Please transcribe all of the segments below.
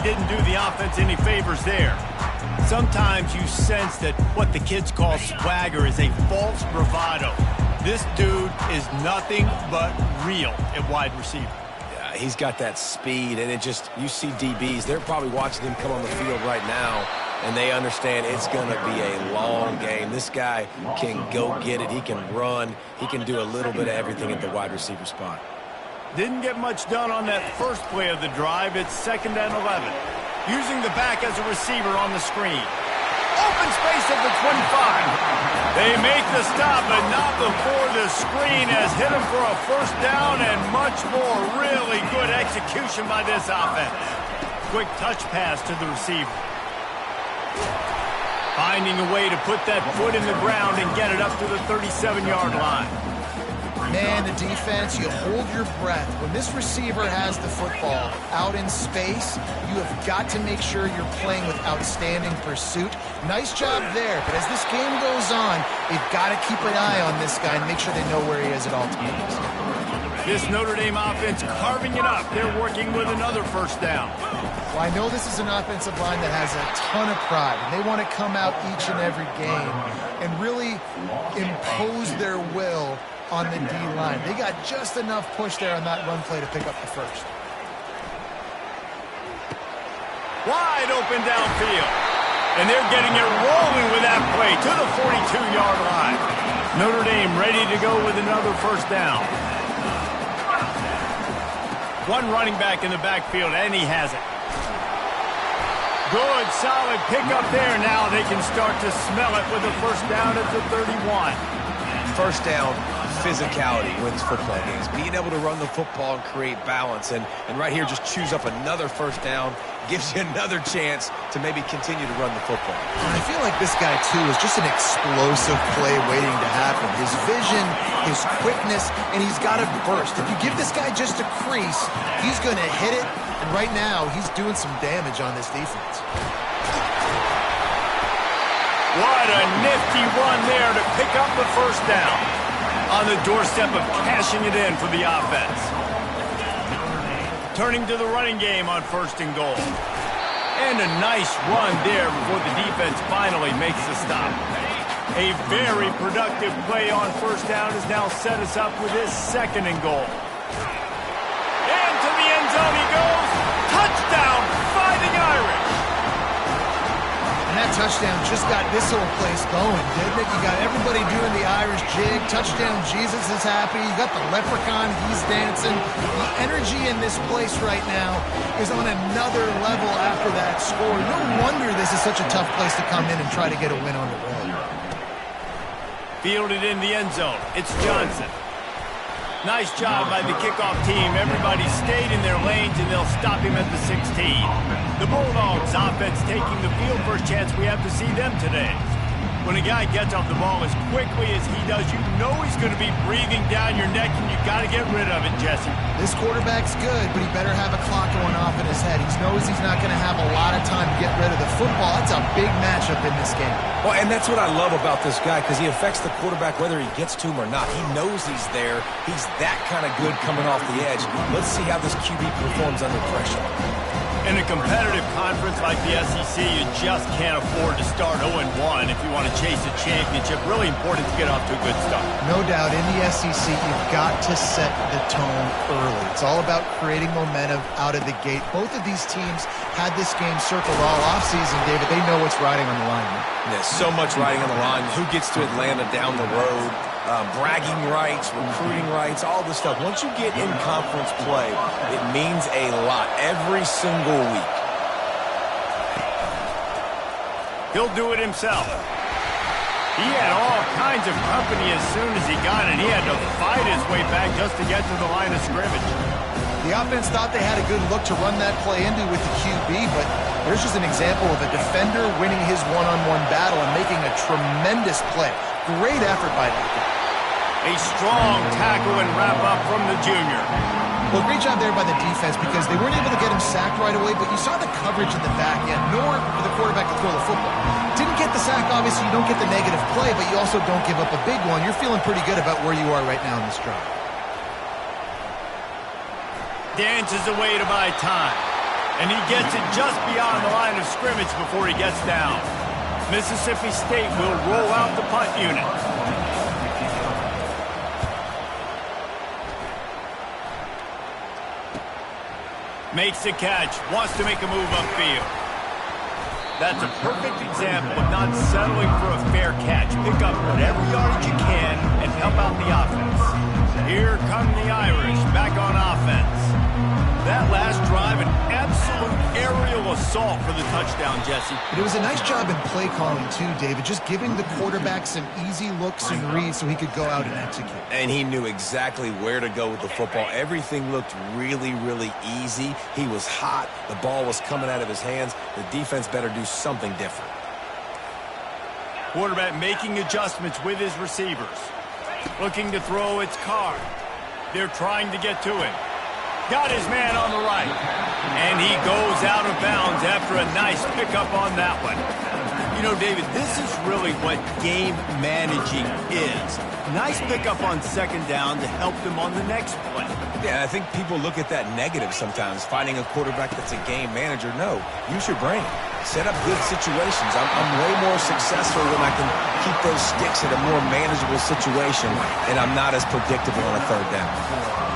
didn't do the offense any favors there. Sometimes you sense that what the kids call swagger is a false bravado. This dude is nothing but real at wide receiver. Yeah, he's got that speed, and you see DBs, they're probably watching him come on the field right now, and they understand it's going to be a long game. This guy can go get it. He can run. He can do a little bit of everything at the wide receiver spot. Didn't get much done on that first play of the drive. It's 2nd and 11. Using the back as a receiver on the screen. Open space at the 25. They make the stop, but not before the screen has hit him for a first down and much more. Really good execution by this offense. Quick touch pass to the receiver. Finding a way to put that foot in the ground and get it up to the 37-yard line. Man, the defense, you hold your breath. When this receiver has the football out in space, you have got to make sure you're playing with outstanding pursuit. Nice job there, but as this game goes on, they've got to keep an eye on this guy and make sure they know where he is at all times. This Notre Dame offense carving it up. They're working with another first down. Well, I know this is an offensive line that has a ton of pride, and they want to come out each and every game and really impose their will on the D-line. They got just enough push there on that run play to pick up the first. Wide open downfield. And they're getting it rolling with that play to the 42-yard line. Notre Dame ready to go with another first down. One running back in the backfield, and he has it. Good, solid pickup there. Now they can start to smell it with a first down at the 31. First down, physicality wins football games. Being able to run the football and create balance. And right here, just choose up another first down. Gives you another chance to maybe continue to run the football. I feel like this guy, too, is just an explosive play waiting to happen. His vision, his quickness, and he's got a burst. If you give this guy just a crease, he's going to hit it. And right now, he's doing some damage on this defense. What a nifty run there to pick up the first down. On the doorstep of cashing it in for the offense. Turning to the running game on 1st and goal. And a nice run there before the defense finally makes the stop. A very productive play on first down has now set us up with this 2nd and goal. And to the end zone he goes. Touchdown, Fighting Irish. And that touchdown just got this whole place going, didn't it? You got everybody doing the Irish jig. Touchdown, Jesus is happy. You got the leprechaun, he's dancing. The energy in this place right now is on another level after that score. No wonder this is such a tough place to come in and try to get a win on the road. Fielded in the end zone. It's Johnson. Nice job by the kickoff team. Everybody stayed in their lanes, and they'll stop him at the 16. The Bulldogs offense taking the field. First chance we have to see them today. When a guy gets off the ball as quickly as he does, you know he's going to be breathing down your neck, and you got to get rid of it, Jesse. This quarterback's good, but he better have a clock going off in his head. He knows he's not going to have a lot of time to get rid of the football. That's a big matchup in this game. Well, and that's what I love about this guy, because he affects the quarterback whether he gets to him or not. He knows he's there. He's that kind of good coming off the edge. Let's see how this QB performs under pressure. In a competitive conference like the SEC, you just can't afford to start 0-1 if you want to chase a championship. Really important to get off to a good start. No doubt, in the SEC, you've got to set the tone early. It's all about creating momentum out of the gate. Both of these teams had this game circled all offseason, David. They know what's riding on the line. There's so much riding on the line. Who gets to Atlanta down the road? Bragging rights, recruiting rights, all this stuff. Once you get in conference play, it means a lot every single week. He'll do it himself. He had all kinds of company as soon as he got it. He had to fight his way back just to get to the line of scrimmage. The offense thought they had a good look to run that play into with the QB, but there's just an example of a defender winning his one-on-one battle and making a tremendous play. Great effort by that guy. A strong tackle and wrap-up from the junior. Well, great job there by the defense because they weren't able to get him sacked right away, but you saw the coverage in the back end, nor for the quarterback to throw the football. Didn't get the sack, obviously, you don't get the negative play, but you also don't give up a big one. You're feeling pretty good about where you are right now in this drive. Dances away to buy time. And he gets it just beyond the line of scrimmage before he gets down. Mississippi State will roll out the punt unit. Makes the catch, wants to make a move upfield. That's a perfect example of not settling for a fair catch. Pick up whatever yardage you can and help out the offense. Here come the Irish back on offense. That last drive, an absolute aerial assault for the touchdown, Jesse. But it was a nice job in play calling too, David, just giving the quarterback some easy looks and reads so he could go out and execute. And he knew exactly where to go with the football. Everything looked really, really easy. He was hot. The ball was coming out of his hands. The defense better do something different. Quarterback making adjustments with his receivers. Looking to throw, it's Carr. They're trying to get to him. Got his man on the right. And he goes out of bounds after a nice pickup on that one. You know, David, this is really what game managing is. Nice pickup on second down to help them on the next play. Yeah, I think people look at that negative sometimes, finding a quarterback that's a game manager. No, use your brain. Set up good situations. I'm way more successful when I can keep those sticks in a more manageable situation, and I'm not as predictable on a third down.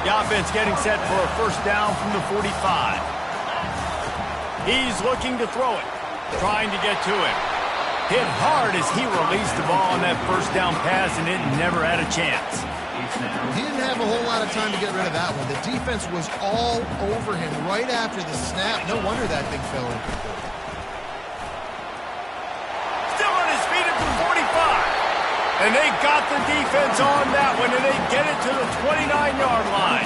The offense getting set for a first down from the 45. He's looking to throw it, trying to get to him. Hit hard as he released the ball on that first down pass, and it never had a chance. He didn't have a whole lot of time to get rid of that one. The defense was all over him right after the snap. No wonder that thing fell in. Still on his feet at the 45. And they got the defense on that one, and they get it to the 29-yard line.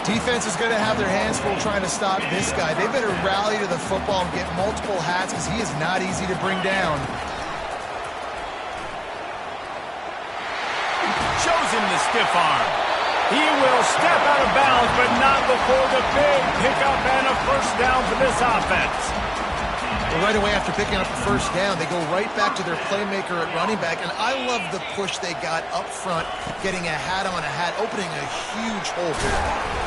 Defense is going to have their hands full trying to stop this guy. They better rally to the football and get multiple hats because he is not easy to bring down. Shows him the stiff arm. He will step out of bounds, but not before the big pickup and a first down for this offense. Right away after picking up the first down, they go right back to their playmaker at running back, and I love the push they got up front, getting a hat on a hat, opening a huge hole.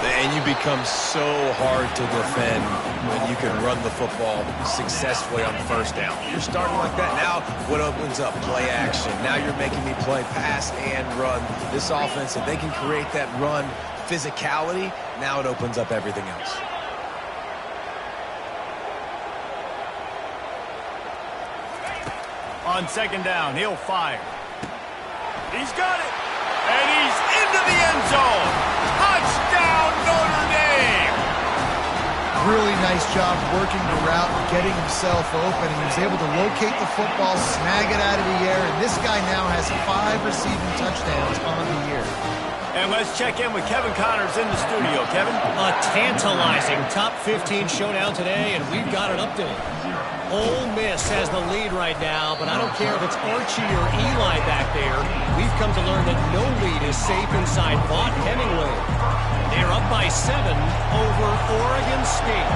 And you become so hard to defend when you can run the football successfully on the first down. You're starting like that. Now what opens up? Play action. Now you're making me play pass and run. This offense, if they can create that run physicality, now it opens up everything else. On second down, he'll fire. He's got it. And he's into the end zone. Touchdown, Notre Dame. Really nice job working the route, getting himself open. He was able to locate the football, snag it out of the air, and this guy now has 5 receiving touchdowns on the year. And let's check in with Kevin Connors in the studio. Kevin? A tantalizing top 15 showdown today, and we've got an update. Ole Miss has the lead right now, but I don't care if it's Archie or Eli back there. We've come to learn that no lead is safe inside Vaught Hemingway. They're up by 7 over Oregon State.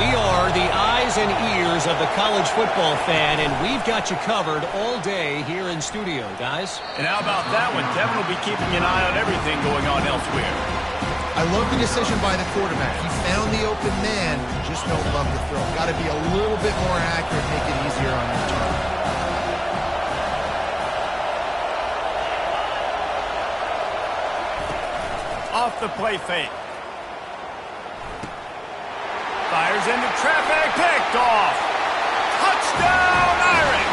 We are the eyes and ears of the college football fan, and we've got you covered all day here in studio, guys. And how about that one? Kevin will be keeping an eye on everything going on elsewhere. I love the decision by the quarterback. He found the open man, just don't love the throw. Got to be a little bit more accurate, make it easier on that target. Off the play fake. Fires into traffic, picked off. Touchdown, Irish.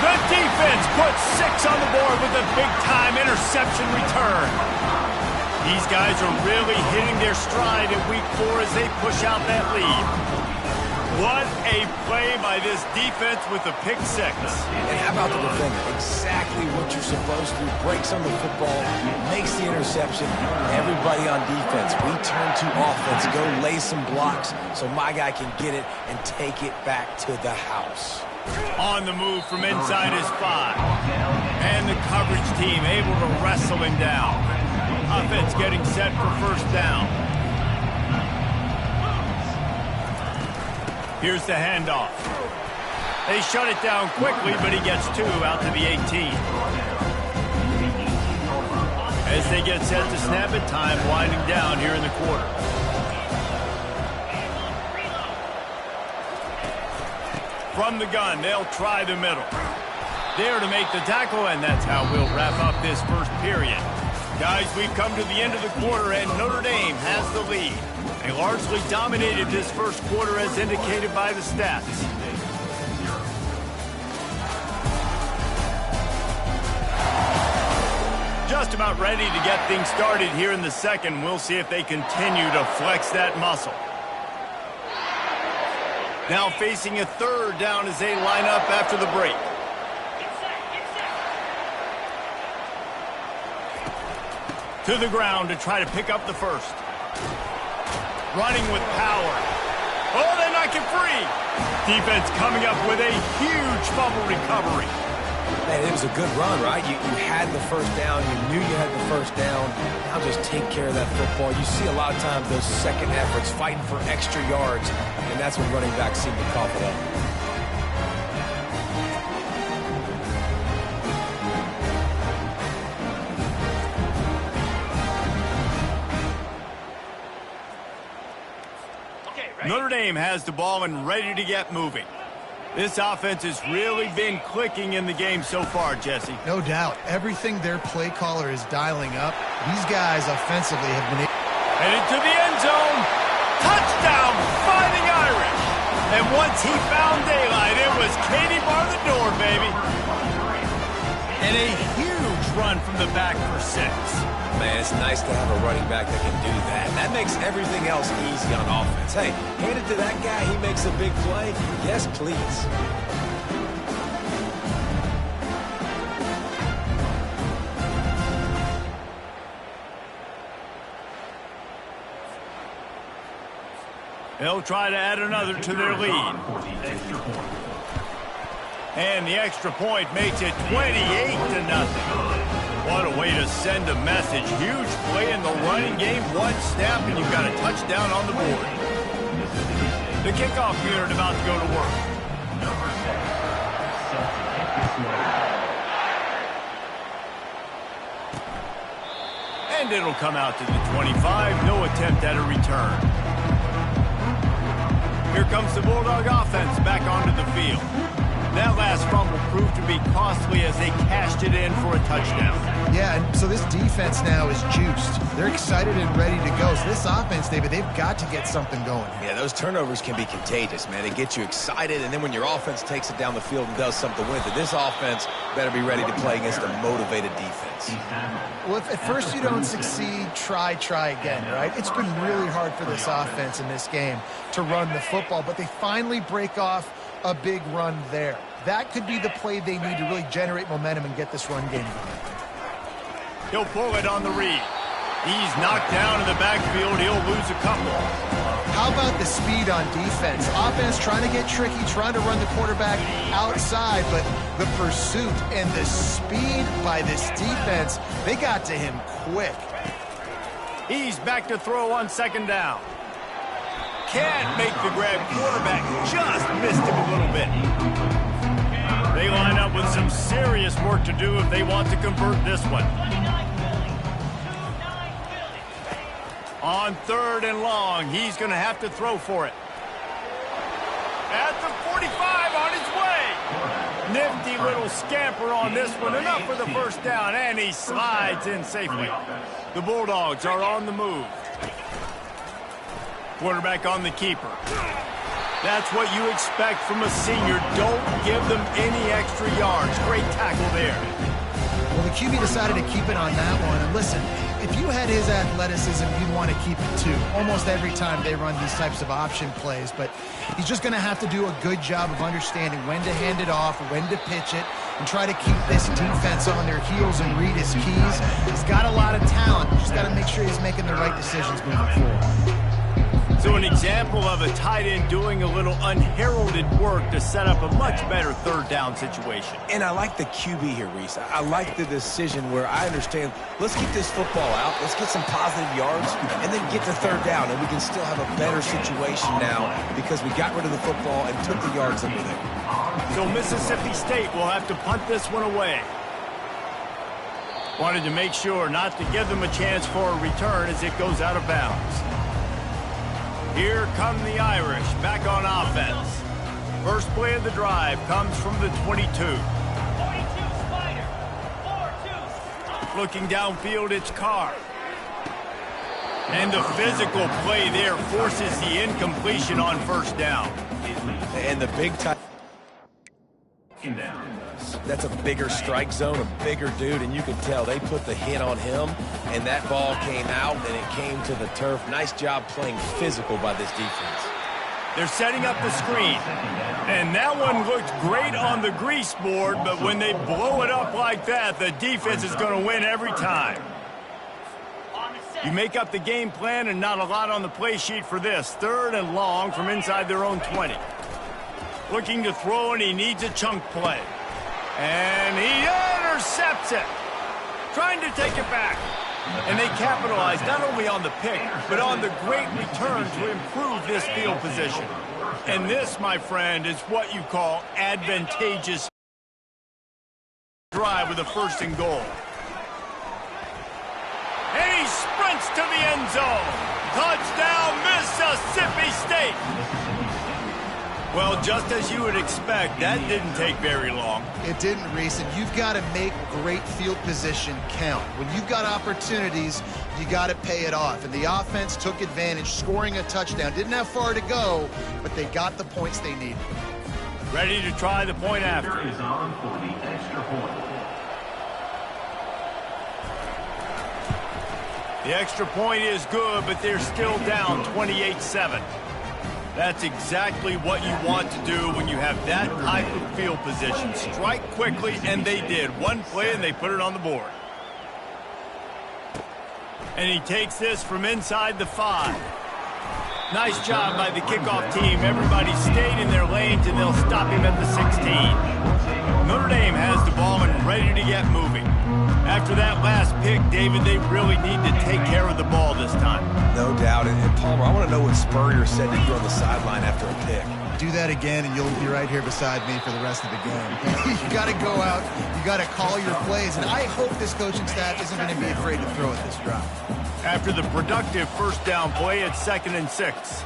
The defense puts 6 on the board with a big-time interception return. These guys are really hitting their stride in week 4 as they push out that lead. What a play by this defense with a pick 6. And how about the defender? Exactly what you're supposed to do. Breaks on the football, makes the interception. Everybody on defense, we turn to offense. Go lay some blocks so my guy can get it and take it back to the house. On the move from inside his 5. And the coverage team able to wrestle him down. Offense getting set for first down. Here's the handoff. They shut it down quickly, but he gets 2 out to the 18. As they get set to snap it, time winding down here in the quarter. From the gun, they'll try the middle. There to make the tackle, and that's how we'll wrap up this first period. Guys, we've come to the end of the quarter, and Notre Dame has the lead. They largely dominated this first quarter as indicated by the stats. Just about ready to get things started here in the second. We'll see if they continue to flex that muscle. Now facing a third down as they line up after the break. To the ground to try to pick up the first. Running with power. Oh, they knock it free. Defense coming up with a huge fumble recovery. Man, it was a good run, right? You had the first down. You knew you had the first down. Now just take care of that football. You see a lot of times those second efforts fighting for extra yards, and that's when running backs seem to cough it up. Notre Dame has the ball and ready to get moving. This offense has really been clicking in the game so far, Jesse. No doubt. Everything their play caller is dialing up, these guys offensively have been able. Headed to the end zone. Touchdown, Fighting Irish. And once he found daylight, it was Katie bar the door, baby. And a huge run from the back for 6. Man, it's nice to have a running back that can do that. That makes everything else easy on offense. Hey, hand it to that guy. He makes a big play. Yes, please. They'll try to add another to their lead. And the extra point makes it 28-0. What a way to send a message. Huge play in the running game. One snap, and you've got a touchdown on the board. The kickoff unit about to go to work. And it'll come out to the 25. No attempt at a return. Here comes the Bulldog offense back onto the field. That last fumble proved to be costly as they cashed it in for a touchdown. Yeah, and so this defense now is juiced. They're excited and ready to go. So this offense, David, they've got to get something going. Yeah, those turnovers can be contagious, man. They get you excited, and then when your offense takes it down the field and does something with it, this offense better be ready to play against a motivated defense. Well, if at first you don't succeed, try again, right? It's been really hard for this offense in this game to run the football, but they finally break off a big run there. That could be the play they need to really generate momentum and get this run game going. He'll pull it on the read. He's knocked down in the backfield. He'll lose a couple. How about the speed on defense? Offense trying to get tricky, trying to run the quarterback outside, but the pursuit and the speed by this defense, they got to him quick. He's back to throw on second down. Can't make the grab. Quarterback just missed him a little bit. They line up with some serious work to do if they want to convert this one. On third and long, he's going to have to throw for it. At the 45, on his way. Nifty little scamper on this one. Enough for the first down, and he slides in safely. The Bulldogs are on the move. Quarterback on the keeper. That's what you expect from a senior. Don't give them any extra yards. Great tackle there. Well, the QB decided to keep it on that one. And listen, if you had his athleticism, you'd want to keep it too. Almost every time they run these types of option plays. But he's just going to have to do a good job of understanding when to hand it off, when to pitch it, and try to keep this defense on their heels and read his keys. He's got a lot of talent. Just got to make sure he's making the right decisions moving forward. So an example of a tight end doing a little unheralded work to set up a much better third down situation. And I like the QB here, Reese. I like the decision where I understand, let's keep this football out, let's get some positive yards, and then get to third down, and we can still have a better situation now because we got rid of the football and took the yards that were there. So Mississippi State will have to punt this one away. Wanted to make sure not to give them a chance for a return as it goes out of bounds. Here come the Irish back on offense. First play of the drive comes from the 22. 42 Spider. 4-2. Looking downfield, it's Carr. And the physical play there forces the incompletion on first down. And the big time. That's a bigger strike zone, a bigger dude, and you can tell they put the hit on him, and that ball came out, and it came to the turf. Nice job playing physical by this defense. They're setting up the screen. And that one looked great on the grease board, but when they blow it up like that, the defense is going to win every time. You make up the game plan and not a lot on the play sheet for this. 3rd and long from inside their own 20. Looking to throw, and he needs a chunk play. And he intercepts it. Trying to take it back. And they capitalize not only on the pick, but on the great return to improve this field position. And this, my friend, is what you call advantageous drive with a 1st and goal. And he sprints to the end zone. Touchdown, Mississippi State. Well, just as you would expect, that didn't take very long. It didn't, Reese, and you've got to make great field position count. When you've got opportunities, you got to pay it off. And the offense took advantage, scoring a touchdown. Didn't have far to go, but they got the points they needed. Ready to try the point after. Is on for the extra point. The extra point is good, but they're still down 28-7. That's exactly what you want to do when you have that type of field position. Strike quickly, and they did. One play, and they put it on the board. And he takes this from inside the 5. Nice job by the kickoff team. Everybody stayed in their lanes, and they'll stop him at the 16. Notre Dame has the ball and ready to get moving. After that last pick, David, they really need to take care of the ball this time. No doubt. And Palmer, I want to know what Spurrier said to you on the sideline after a pick. Do that again, and you'll be right here beside me for the rest of the game. You got to go out. You got to call your plays. And I hope this coaching staff isn't going to be afraid to throw at this drive. After the productive 1st down play, it's 2nd and 6.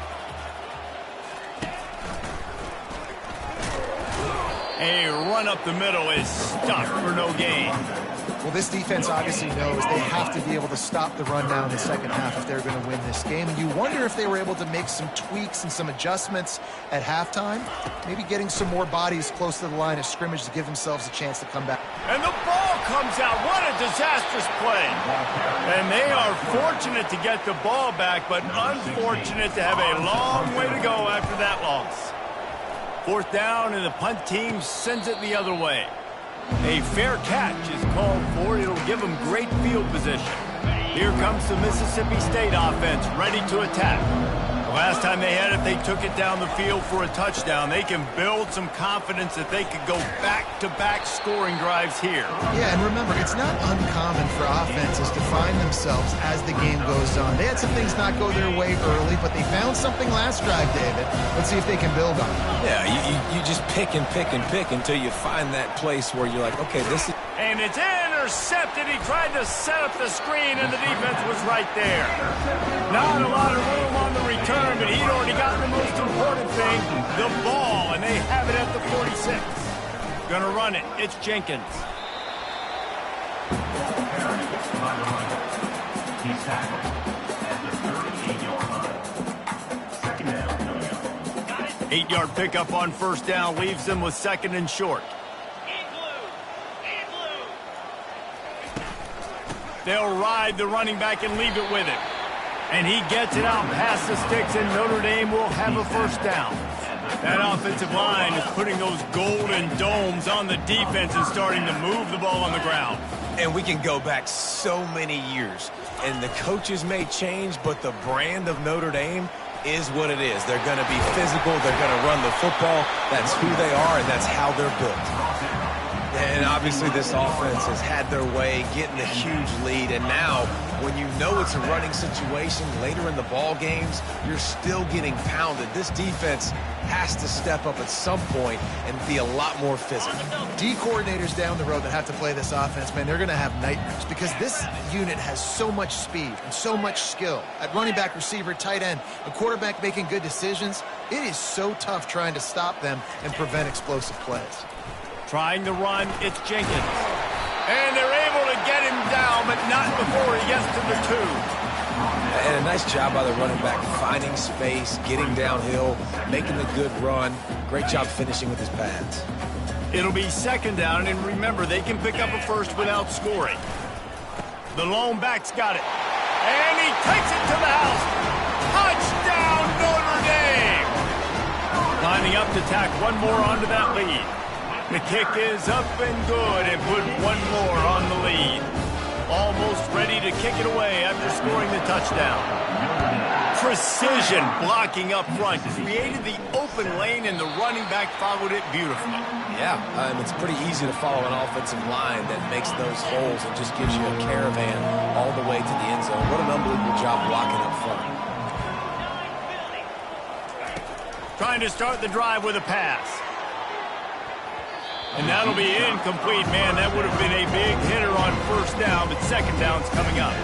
A run up the middle is stuck for no gain. Well, this defense obviously knows they have to be able to stop the run down in the second half if they're going to win this game. And you wonder if they were able to make some tweaks and some adjustments at halftime, maybe getting some more bodies close to the line of scrimmage to give themselves a chance to come back. And the ball comes out. What a disastrous play. And they are fortunate to get the ball back, but unfortunate to have a long way to go after that loss. 4th down, and the punt team sends it the other way. A fair catch is called for. It'll give them great field position. Here comes the Mississippi State offense ready to attack. The last time they had it, they took it down the field for a touchdown. They can build some confidence that they could go back-to-back scoring drives here. Yeah, and remember, it's not uncommon for offenses to find themselves as the game goes on. They had some things not go their way early, but they found something last drive, David. Let's see if they can build on it. Yeah, you just pick and pick and pick until you find that place where you're like, okay, this is... And it's intercepted. He tried to set up the screen, and the defense was right there. Not a lot of room on the return, but he'd already gotten the most important thing, the ball, and they have it at the 46. Gonna run it. It's Jenkins. He's tackled at the 38-yard line. Second down. 8-yard pickup on 1st down leaves them with 2nd and short. They'll ride the running back and leave it with him. And he gets it out past the sticks, and Notre Dame will have a 1st down. That offensive line is putting those golden domes on the defense and starting to move the ball on the ground. And we can go back so many years. And the coaches may change, but the brand of Notre Dame is what it is. They're going to be physical. They're going to run the football. That's who they are, and that's how they're built. And obviously this offense has had their way, getting a huge lead. And now, when you know it's a running situation later in the ball games, you're still getting pounded. This defense has to step up at some point and be a lot more physical. D coordinators down the road that have to play this offense, man, they're going to have nightmares because this unit has so much speed and so much skill. At running back, receiver, tight end, a quarterback making good decisions, it is so tough trying to stop them and prevent explosive plays. Trying to run, it's Jenkins. And they're able to get him down, but not before he gets to the 2. And a nice job by the running back, finding space, getting downhill, making the good run. Great job finishing with his pads. It'll be second down, and remember, they can pick up a first without scoring. The lone back's got it. And he takes it to the house. Touchdown, Notre Dame! Lining up to tack one more onto that lead. The kick is up and good and put one more on the lead. Almost ready to kick it away after scoring the touchdown. Precision blocking up front created the open lane, and the running back followed it beautifully. Yeah, it's pretty easy to follow an offensive line that makes those holes and just gives you a caravan all the way to the end zone. What an unbelievable job blocking up front. Trying to start the drive with a pass. And that'll be incomplete. Man, that would have been a big hitter on first down, but second down's coming up.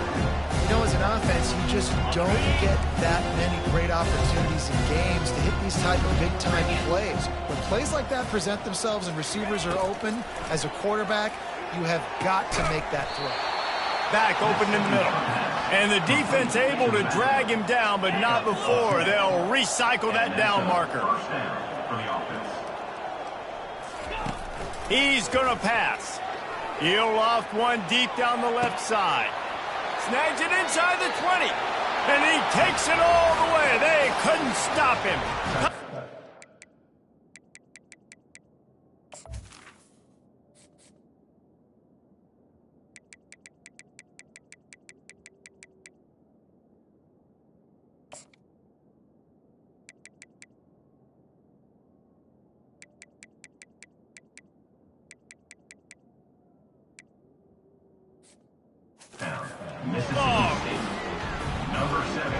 You know, as an offense, you just don't get that many great opportunities in games to hit these type of big-time plays. When plays like that present themselves and receivers are open, as a quarterback, you have got to make that throw. Back open in the middle. And the defense able to drag him down, but not before. They'll recycle that down marker. He's going to pass. He'll loft one deep down the left side. Snags it inside the 20. And he takes it all the way. They couldn't stop him.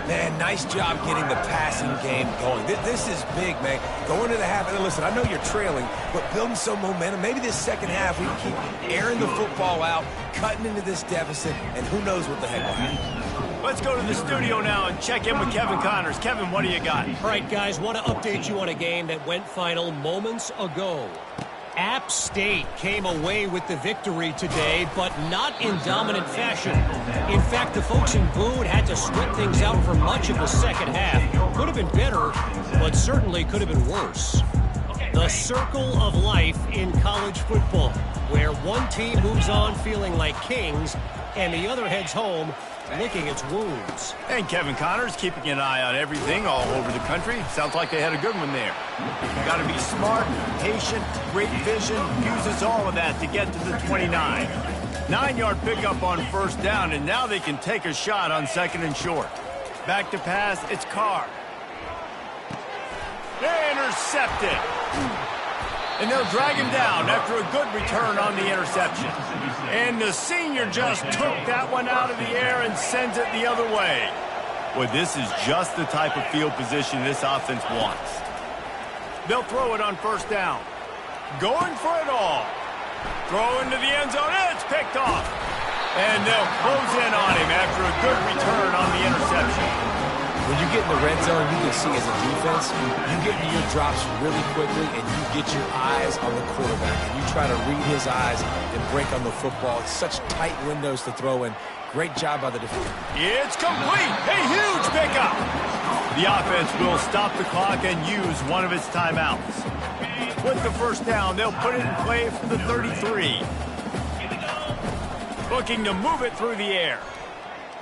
Man, nice job getting the passing game going. This is big, man. Going to the half, and listen, I know you're trailing, but building some momentum. Maybe this second half we can keep airing the football out, cutting into this deficit, and who knows what the heck will happen. Let's go to the studio now and check in with Kevin Connors. Kevin, what do you got? All right, guys, want to update you on a game that went final moments ago. App State came away with the victory today, but not in dominant fashion. In fact, the folks in Boone had to sweat things out for much of the second half. Could have been better, but certainly could have been worse. The circle of life in college football, where one team moves on feeling like kings, and the other heads home licking its wounds. And Kevin Connors keeping an eye on everything all over the country. Sounds like they had a good one there. Got to be smart, patient, great vision, uses all of that to get to the 29. 9-yard pickup on first down, and now they can take a shot on second and short. Back to pass, it's Carr. Intercepted. And they'll drag him down after a good return on the interception. And the senior just took that one out of the air and sends it the other way. Well, this is just the type of field position this offense wants. They'll throw it on first down. Going for it all. Throw into the end zone. It's picked off. And they'll close in on him after a good return on the interception. When you get in the red zone, you can see as a defense, you get into your drops really quickly, and you get your eyes on the quarterback, and you try to read his eyes and break on the football. It's such tight windows to throw in. Great job by the defense. It's complete. A huge pickup. The offense will stop the clock and use one of its timeouts. With the first down, they'll put it in play for the 33. Looking to move it through the air.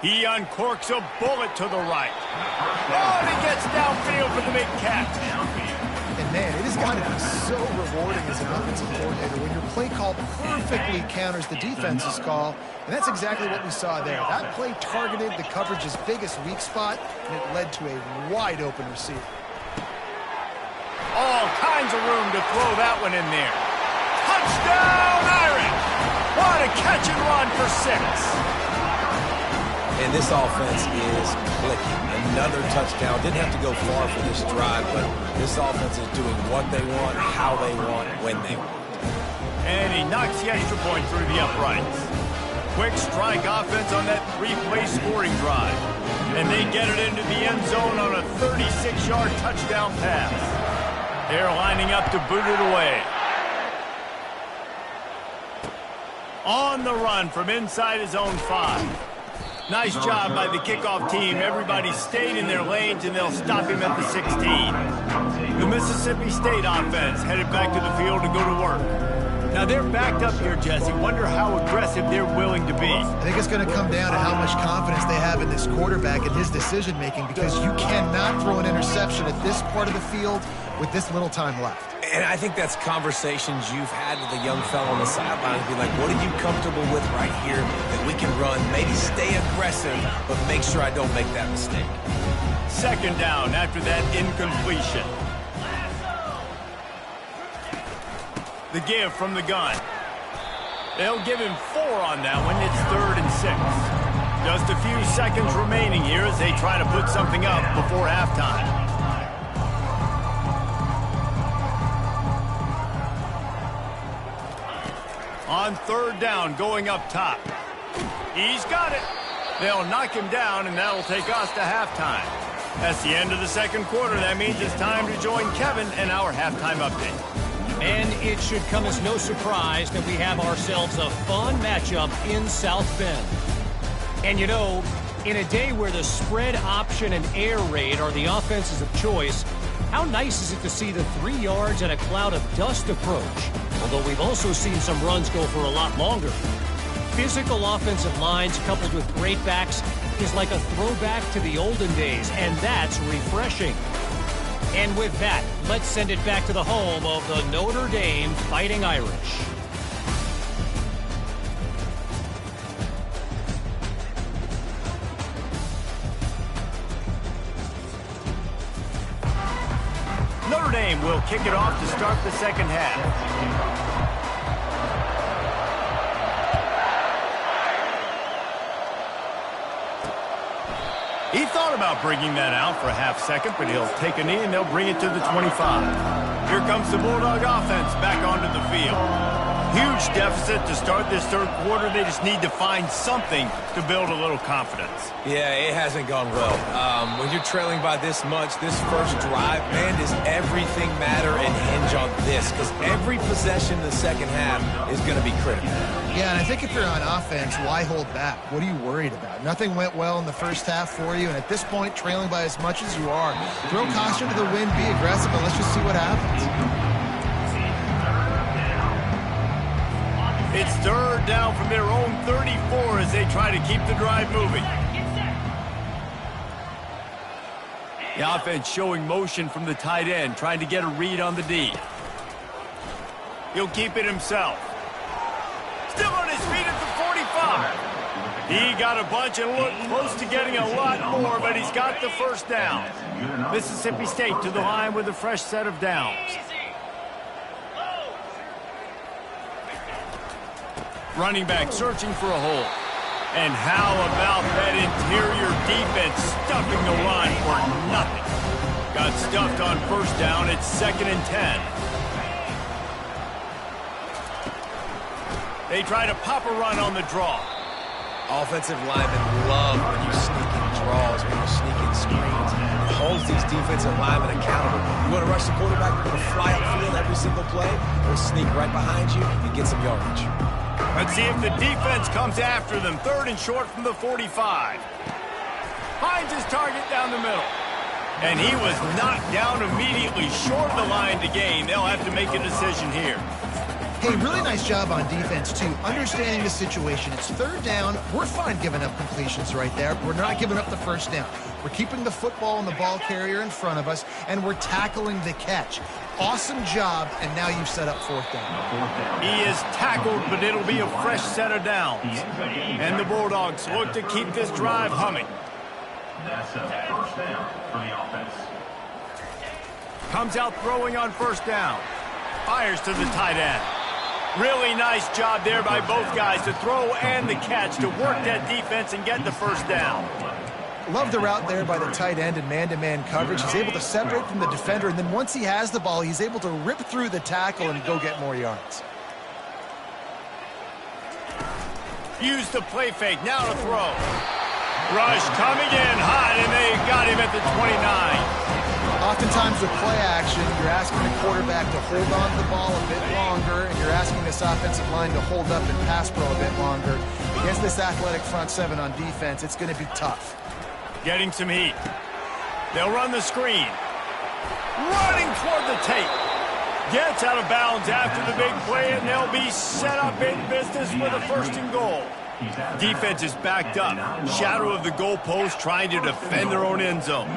He uncorks a bullet to the right. Oh, and he gets downfield for the big catch. And man, it has got to be so rewarding as an offensive coordinator when your play call perfectly counters the defense's call. And that's exactly what we saw there. That play targeted the coverage's biggest weak spot, and it led to a wide open receiver. All kinds of room to throw that one in there. Touchdown, Irish! What a catch and run for 6. And this offense is clicking. Another touchdown. Didn't have to go far for this drive, but this offense is doing what they want, how they want, when they want. And he knocks the extra point through the uprights. Quick strike offense on that 3-play scoring drive. And they get it into the end zone on a 36-yard touchdown pass. They're lining up to boot it away. On the run from inside his own 5. Nice job by the kickoff team. Everybody stayed in their lanes, and they'll stop him at the 16. The Mississippi State offense headed back to the field to go to work. Now, they're backed up here, Jesse. Wonder how aggressive they're willing to be. I think it's going to come down to how much confidence they have in this quarterback and his decision-making, because you cannot throw an interception at this part of the field with this little time left. And I think that's conversations you've had with a young fellow on the sideline. Be like, what are you comfortable with right here that we can run? Maybe stay aggressive, but make sure I don't make that mistake. Second down after that incompletion. The give from the gun. They'll give him 4 on that one. It's 3rd and 6. Just a few seconds remaining here as they try to put something up before halftime. On 3rd down, going up top. He's got it. They'll knock him down, and that'll take us to halftime. That's the end of the second quarter. That means it's time to join Kevin in our halftime update. And it should come as no surprise that we have ourselves a fun matchup in South Bend. And you know, in a day where the spread option and air raid are the offenses of choice, how nice is it to see the 3 yards and a cloud of dust approach? Although we've also seen some runs go for a lot longer. Physical offensive lines coupled with great backs is like a throwback to the olden days, and that's refreshing. And with that, let's send it back to the home of the Notre Dame Fighting Irish. Notre Dame will kick it off to start the second half. He thought about bringing that out for a half second, but he'll take a knee and they'll bring it to the 25. Here comes the Bulldog offense back onto the field. Huge deficit to start this third quarter. They just need to find something to build a little confidence. Yeah, it hasn't gone well. When you're trailing by this much, this first drive, man, does everything matter and hinge on this? Because every possession in the second half is going to be critical. Yeah, and I think if you're on offense, why hold back? What are you worried about? Nothing went well in the first half for you, and at this point, trailing by as much as you are, throw caution to the wind, be aggressive, and let's just see what happens. It's 3rd down from their own 34 as they try to keep the drive moving. The offense showing motion from the tight end, trying to get a read on the D. He'll keep it himself. Still on his feet at the 45. He got a bunch and looked close to getting a lot more, but he's got the first down. Mississippi State to the line with a fresh set of downs. Running back searching for a hole. And how about that interior defense stuffing the run for nothing? Got stuffed on first down. It's 2nd and 10. They try to pop a run on the draw. Offensive linemen love when you sneak in draws, when you sneak in screens. It holds these defensive linemen accountable. You want to rush the quarterback, you're going to fly upfield every single play. They'll sneak right behind you and get some yardage. Let's see if the defense comes after them. 3rd and short from the 45. Finds his target down the middle. And he was knocked down immediately short of the line to gain. They'll have to make a decision here. Hey, really nice job on defense, too. Understanding the situation. It's 3rd down. We're fine giving up completions right there. We're not giving up the first down. We're keeping the football and the ball carrier in front of us, and we're tackling the catch. Awesome job, and now you've set up 4th down. He is tackled, but it'll be a fresh set of downs. And the Bulldogs look to keep this drive humming. That's a first down for the offense. Comes out throwing on first down. Fires to the tight end. Really nice job there by both guys to throw and the catch to work that defense and get the first down. Love the route there by the tight end in man-to-man coverage. He's able to separate from the defender, and then once he has the ball, he's able to rip through the tackle and go get more yards. Use the play fake, now to throw. Rush coming in hot, and they got him at the 29. Oftentimes with play action, you're asking the quarterback to hold on to the ball a bit longer, and you're asking this offensive line to hold up and pass pro a bit longer. Against this athletic front seven on defense, it's going to be tough. Getting some heat. They'll run the screen. Running toward the tape. Gets out of bounds after the big play, and they'll be set up in business with a first and goal. Defense is backed up. Shadow of the goalpost trying to defend their own end zone.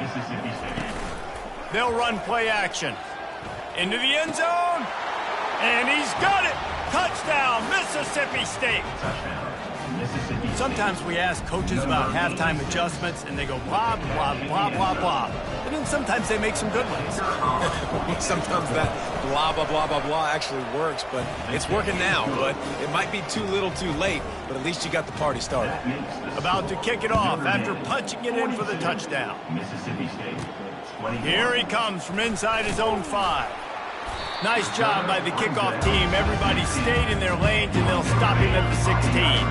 They'll run play action. Into the end zone. And he's got it. Touchdown, Mississippi State. Sometimes we ask coaches about halftime adjustments, and they go blah, blah, blah, blah, blah. And then sometimes they make some good ones. Sometimes that blah, blah, blah, blah, blah actually works, but it's working now. But it might be too little too late, but at least you got the party started. About to kick it off after punching it in for the touchdown. Here he comes from inside his own 5. Nice job by the kickoff team. Everybody stayed in their lanes, and they'll stop him at the 16.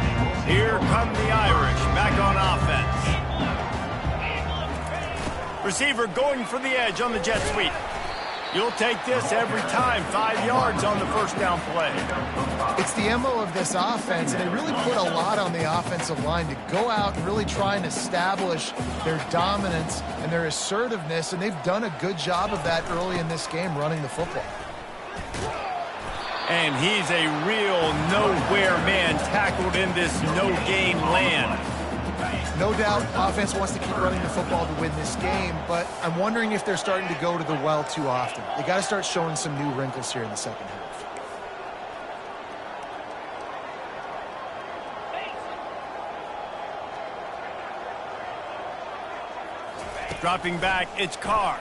Here come the Irish, back on offense. Receiver going for the edge on the jet sweep. You'll take this every time. 5 yards on the first down play. It's the MO of this offense, and they really put a lot on the offensive line to go out and really try and establish their dominance and their assertiveness, and they've done a good job of that early in this game running the football. And he's a real nowhere man tackled in this no-gain land. No doubt offense wants to keep running the football to win this game, but I'm wondering if they're starting to go to the well too often. They got to start showing some new wrinkles here in the second half. Dropping back, it's Carr.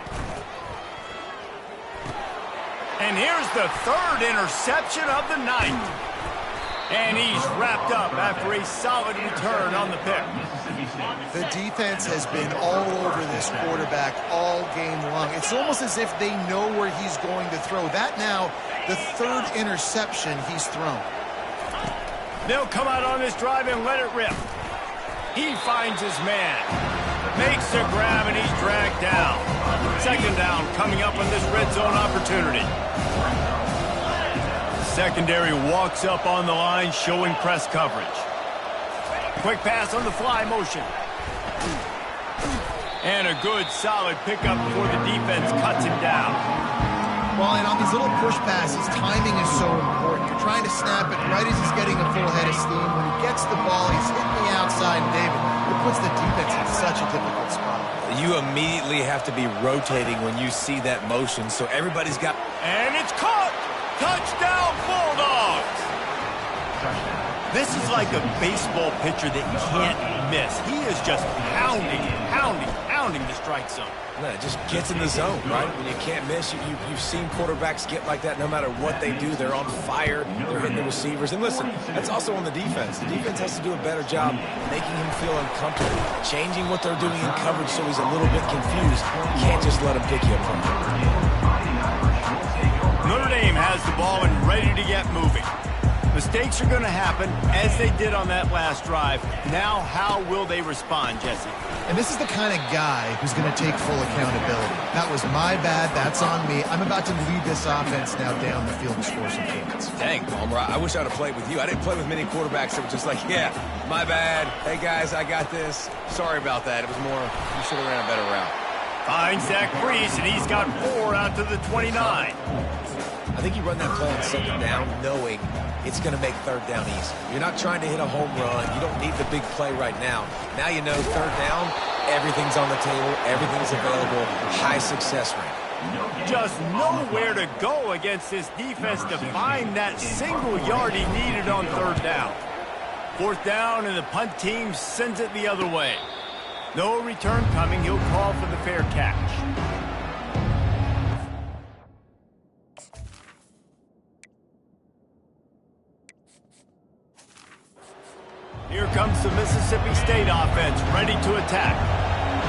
And here's the third interception of the night. And he's wrapped up after a solid return on the pick. The defense has been all over this quarterback all game long. It's almost as if they know where he's going to throw. That now, the third interception he's thrown. They'll come out on this drive and let it rip. He finds his man. Makes the grab, and he's dragged down. Second down coming up on this red zone opportunity. Secondary walks up on the line, showing press coverage. Quick pass on the fly motion. And a good, solid pickup before the defense cuts him down. Well, and on these little push passes, timing is so important. You're trying to snap it right as he's getting a full head of steam. When he gets the ball, he's hitting the outside, and David, it puts the defense in such a difficult spot. You immediately have to be rotating when you see that motion, so everybody's got... And it's caught! Touchdown, Bulldogs! This is like a baseball pitcher that you can't miss. He is just pounding the strike zone. No, it just gets in the zone, right? When you can't miss, you've seen quarterbacks get like that no matter what they do. They're on fire. They're hitting the receivers. And listen, that's also on the defense. The defense has to do a better job making him feel uncomfortable, changing what they're doing in coverage so he's a little bit confused. You can't just let him pick you apart. Notre Dame has the ball and ready to get moving. Mistakes are going to happen, as they did on that last drive. Now, how will they respond, Jesse? And this is the kind of guy who's going to take full accountability. That was my bad. That's on me. I'm about to lead this offense now down the field and score some points. Dang, Palmer, I wish I'd have played with you. I didn't play with many quarterbacks that were just like, yeah, my bad. Hey, guys, I got this. Sorry about that. It was more, you should have ran a better route. Finds Zach Brees, and he's got 4 out to the 29. I think you run that play on second down knowing it's going to make third down easy. You're not trying to hit a home run. You don't need the big play right now. Now you know third down, everything's on the table, everything's available, high success rate. Just nowhere to go against this defense to find that single yard he needed on third down. Fourth down, and the punt team sends it the other way. No return coming. He'll call for the fair catch. comes the Mississippi State offense, ready to attack.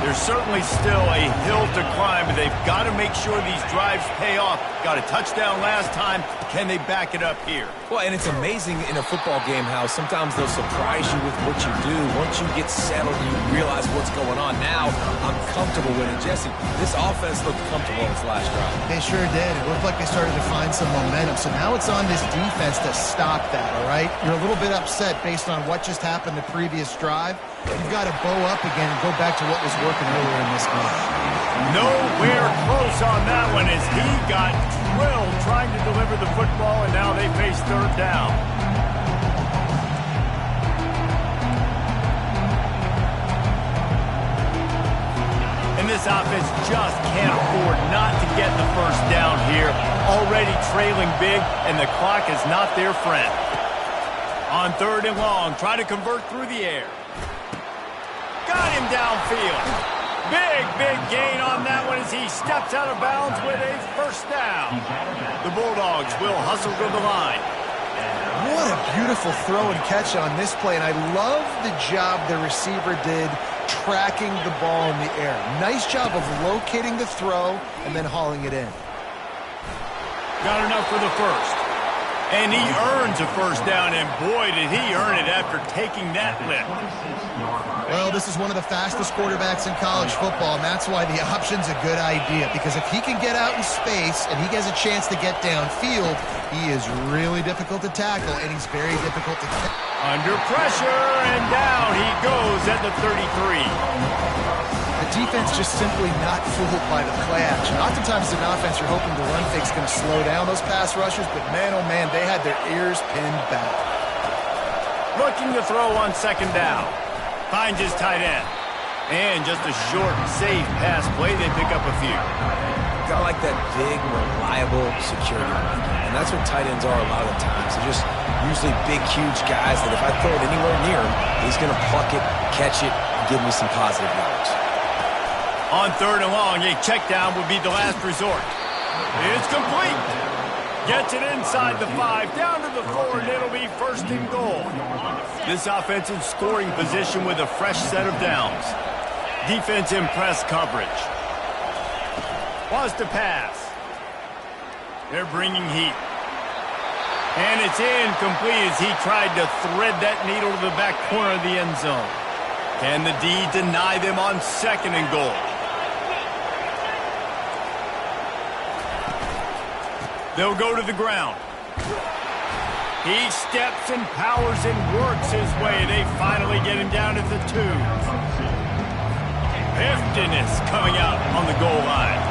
There's certainly still a hill to climb, but they've got to make sure these drives pay off. Got a touchdown last time. Can they back it up here? Well, and it's amazing in a football game how sometimes they'll surprise you with what you do. Once you get settled, you realize what's going on. Now, I'm comfortable with it. Jesse, this offense looked comfortable in its last drive. They sure did. It looked like they started to find some momentum. So now it's on this defense to stop that, all right? You're a little bit upset based on what just happened the previous drive. You've got to bow up again and go back to what was working earlier in this game. Nowhere close on that one as he got drilled trying to deliver the football, and now they face third down. And this offense just can't afford not to get the first down here. Already trailing big, and the clock is not their friend. On third and long, try to convert through the air. Got him downfield. Big gain on that one as he steps out of bounds with a first down. The Bulldogs will hustle to the line. What a beautiful throw and catch on this play, and I love the job the receiver did tracking the ball in the air. Nice job of locating the throw and then hauling it in. Got enough for the first. And he earns a first down, and boy, did he earn it after taking that lift. Well, this is one of the fastest quarterbacks in college football, and that's why the option's a good idea, because if he can get out in space and he has a chance to get downfield, he is really difficult to tackle, and he's very difficult to catch. Under pressure, and down he goes at the 33. The defense just simply not fooled by the play action. Oftentimes, as an offense, you're hoping the run fake's going to slow down those pass rushers, but man, oh man, they had their ears pinned back. Looking to throw on second down. Finds his tight end. And just a short, safe pass play, they pick up a few. Kind of like that big, reliable security blanket. And that's what tight ends are a lot of the times. They're just usually big, huge guys that if I throw it anywhere near him, he's going to pluck it, catch it, and give me some positive yards. On third and long, a check down would be the last resort. It's complete. Gets it inside the 5, down to the 4, and it'll be first and goal. This offensive scoring position with a fresh set of downs. Defense in press coverage. Wants to pass. They're bringing heat. And it's incomplete as he tried to thread that needle to the back corner of the end zone. Can the D deny them on second and goal? They'll go to the ground. He steps and powers and works his way. They finally get him down at the 2. Heftiness coming out on the goal line.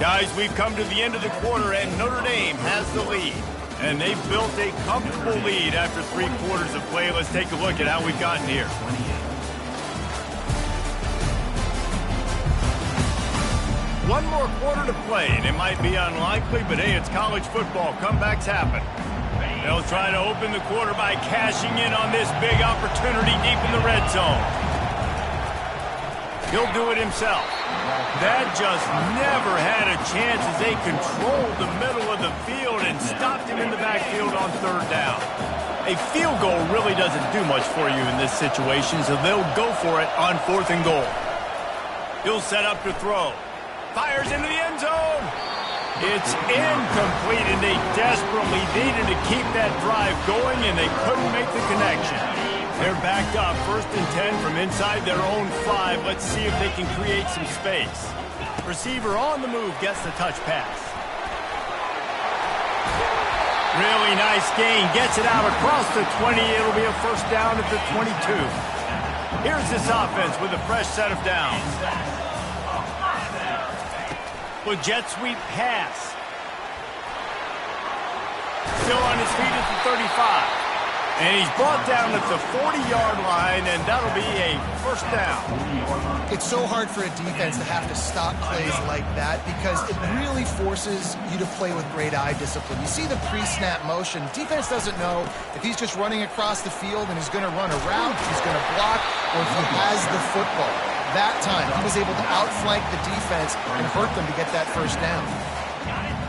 Guys, we've come to the end of the quarter, and Notre Dame has the lead. And they've built a comfortable lead after 3 quarters of play. Let's take a look at how we've gotten here. One more quarter to play, and it might be unlikely, but hey, it's college football. Comebacks happen. They'll try to open the quarter by cashing in on this big opportunity deep in the red zone. He'll do it himself. That just never had a chance as they controlled the middle of the field and stopped him in the backfield on third down. A field goal really doesn't do much for you in this situation, so they'll go for it on fourth and goal. He'll set up to throw. Fires into the end zone. It's incomplete, and they desperately needed to keep that drive going, and they couldn't make the connection. They're backed up, 1st and 10 from inside their own 5. Let's see if they can create some space. Receiver on the move gets the touch pass. Really nice gain. Gets it out across the 20. It'll be a first down at the 22. Here's this offense with a fresh set of downs. With jet sweep pass. Still on his feet at the 35. And he's brought down at the 40-yard line, and that'll be a first down. It's so hard for a defense to have to stop plays like that because it really forces you to play with great eye discipline. You see the pre-snap motion. Defense doesn't know if he's just running across the field and he's going to run a route, he's going to block, or if he has the football. That time, he was able to outflank the defense and hurt them to get that first down.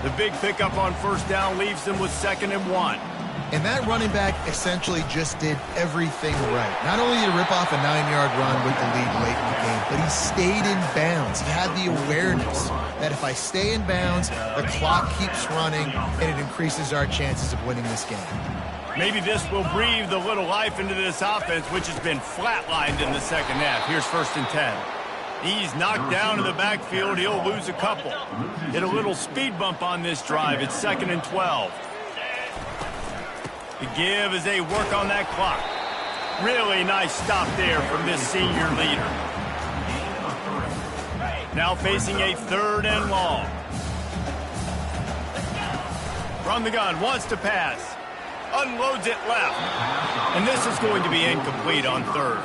The big pickup on first down leaves them with 2nd and 1. And that running back essentially just did everything right. Not only did he rip off a 9-yard run with the lead late in the game, but he stayed in bounds. He had the awareness that if I stay in bounds, the clock keeps running, and it increases our chances of winning this game. Maybe this will breathe a little life into this offense, which has been flatlined in the second half. Here's 1st and 10. He's knocked down in the backfield. He'll lose a couple. Hit a little speed bump on this drive. It's 2nd and 12. The give as they work on that clock. Really nice stop there from this senior leader. Now facing a 3rd and long. From the gun, wants to pass. Unloads it left. And this is going to be incomplete on 3rd.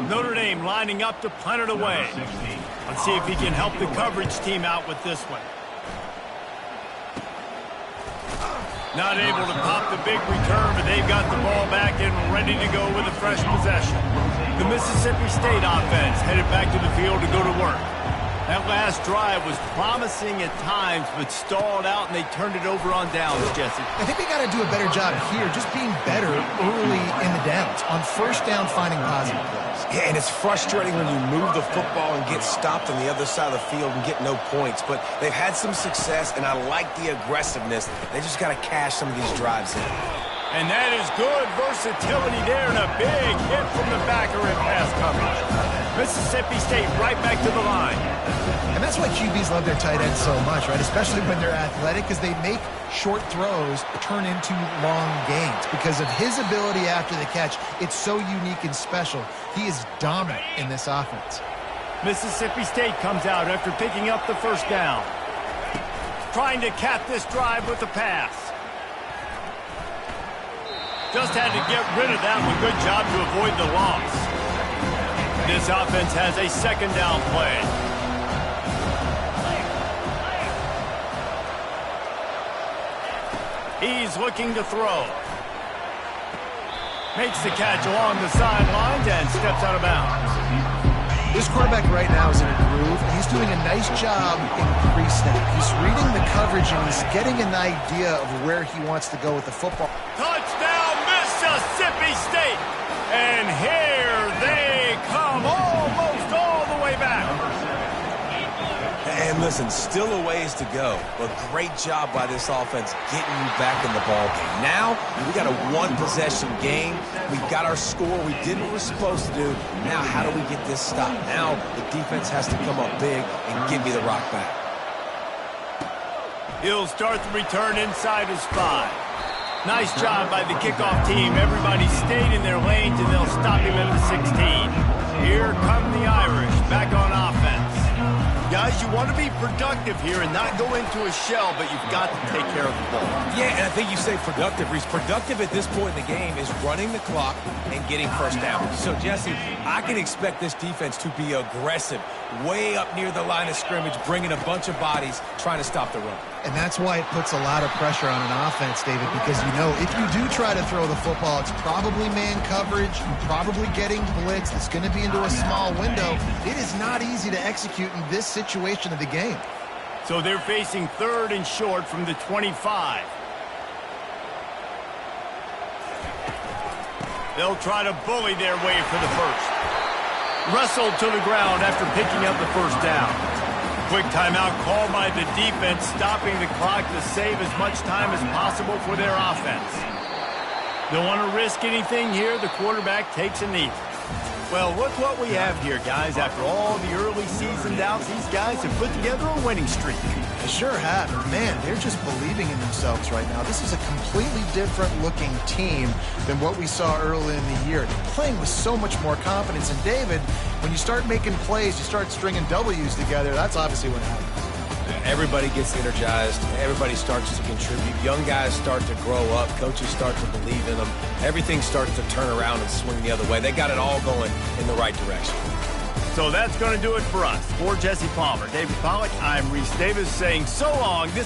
Notre Dame lining up to punt it away. Let's see if he can help the coverage team out with this one. Not able to pop the big return, but they've got the ball back and ready to go with a fresh possession. The Mississippi State offense headed back to the field to go to work. That last drive was promising at times, but stalled out, and they turned it over on downs, Jesse. I think they got to do a better job here, just being better early in the downs. On first down, finding positive plays. Yeah, and it's frustrating when you move the football and get stopped on the other side of the field and get no points. But they've had some success, and I like the aggressiveness. They just got to cash some of these drives in. And that is good versatility there, and a big hit from the backer in pass coverage. Mississippi State right back to the line. And that's why QBs love their tight ends so much, right? Especially when they're athletic, because they make short throws turn into long gains. Because of his ability after the catch, it's so unique and special. He is dominant in this offense. Mississippi State comes out after picking up the first down. Trying to cap this drive with a pass. Just had to get rid of that one. Good job to avoid the loss. This offense has a 2nd down play. He's looking to throw. Makes the catch along the sidelines and steps out of bounds. This quarterback right now is in a groove, and he's doing a nice job in pre-snap. He's reading the coverage, and he's getting an idea of where he wants to go with the football. Touchdown, Mississippi State! And here they come, almost all the way back. And listen, still a ways to go, but great job by this offense getting you back in the ballgame. Now, we got a one-possession game. We got our score. We did what we're supposed to do. Now, how do we get this stopped? Now, the defense has to come up big and give me the rock back. He'll start the return inside his 5. Nice job by the kickoff team. Everybody stayed in their lanes, and they'll stop him at the 16. Here come the Irish back on offense. Guys, you want to be productive here and not go into a shell, but you've got to take care of the ball. Yeah, and I think you say productive, Reese. Productive at this point in the game is running the clock and getting first down. So, Jesse, I can expect this defense to be aggressive, way up near the line of scrimmage, bringing a bunch of bodies, trying to stop the run. And that's why it puts a lot of pressure on an offense, David, because you know if you do try to throw the football, it's probably man coverage, you're probably getting blitz, it's going to be into a small window. It is not easy to execute in this situation of the game. So they're facing 3rd and short from the 25. They'll try to bully their way for the first. Wrestled to the ground after picking up the first down. Quick timeout called by the defense, stopping the clock to save as much time as possible for their offense. Don't want to risk anything here. The quarterback takes a knee. Well, look what we have here, guys. After all the early season doubts, these guys have put together a winning streak. They sure have. And man, they're just believing in themselves right now. This is a completely different looking team than what we saw early in the year. They're playing with so much more confidence. And David, when you start making plays, you start stringing W's together, that's obviously what happens. Everybody gets energized. Everybody starts to contribute. Young guys start to grow up. Coaches start to believe in them. Everything starts to turn around and swing the other way. They got it all going in the right direction. So that's going to do it for us. For Jesse Palmer, David Pollack, I'm Reese Davis saying so long. This